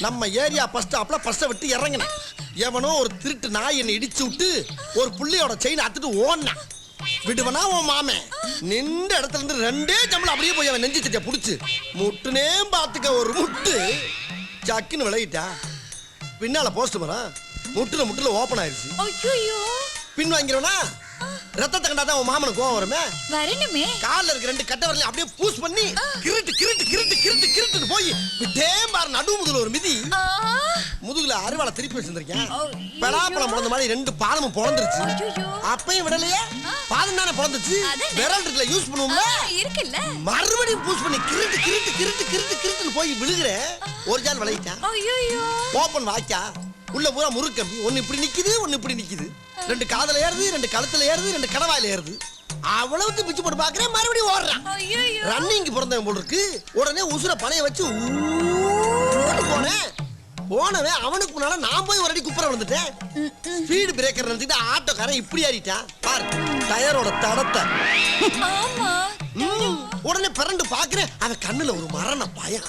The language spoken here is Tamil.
நம்ம ஏரியா பஸ் ஸ்டாப்ல பஸ்ஸை விட்டு இறங்கினேன். எவனோ ஒரு திருட்டு நாய் என்னை இடிச்சு விட்டு ஒரு புள்ளையோட செயின் அத்துட்டு ஓடினான். விடுவனா உன் மாமன் நின்ற இடத்துல இருந்து 2 ஜம்பளம் அப்படியே போய் அவன் நெஞ்சு சட்டிய புடிச்சு முட்டுனே பாத்துக்க ஒரு முட்டு சக்குன்னு விளையிட்டா. பின்னால போஸ்ட் மரம் முட்டுல ஓபன் ஆயிருச்சு. பின் வாங்கிறவனா ரத்தத்தை கண்டாதான் உன் மாமனுக்கு கோவம் வருமே. வரணுமே. கால்ல இருக்க 2 கட்டை வரலையும் அப்படியே பூஸ் பண்ணி கிருட்டு போய் விட்டே பாரு நடு முதுகுல ஒரு மிதி. முதுகுல அருவாளை திருப்பி வச்சிருந்திருக்கேன். பலாப்பழம் முளந்த மாதிரி 2 பாதமும் பொழந்துருச்சு. அப்பயும் விடலையே, பாதம் தானே பொழந்துச்சு. விரல் இருக்குல்ல யூஸ் பண்ணுவோம்ல இருக்குல்ல, மறுபடியும் பூஸ் பண்ணி கிருட்டு போய் விழுகுற ஒரு ஜான் விளையிட்டான். ஓப்பன் வாய்க்கா உள்ள பூரா முறுக்கம்பி. ஒன்னு இப்படி நிக்குது, ஒன்னு இப்படி நிக்குது. 2 காதல ஏறுது, 2 கழுத்துல ஏறுது, 2 கடவாயில ஏறுது. அவ்வளவு பிச்சு போட்டு பாக்குறேன், மறுபடியும் ஓடுறான். ரன்னிங் பிறந்தவன் போல இருக்கு. உடனே உசுர பணைய வச்சு போனவன் அவனுக்கு முன்னால நான் போய் ஒரு அடி குப்புற விழுந்துட்டேன். ஸ்பீடு பிரேக்கர் நினைச்சிட்டு ஆட்டோக்காரன் இப்படி ஏறிட்டான். பாரு டயரோட தடத்தை. உடனே பிறண்டு பாக்குறேன், அவன் கண்ணுல ஒரு மரண பயம்.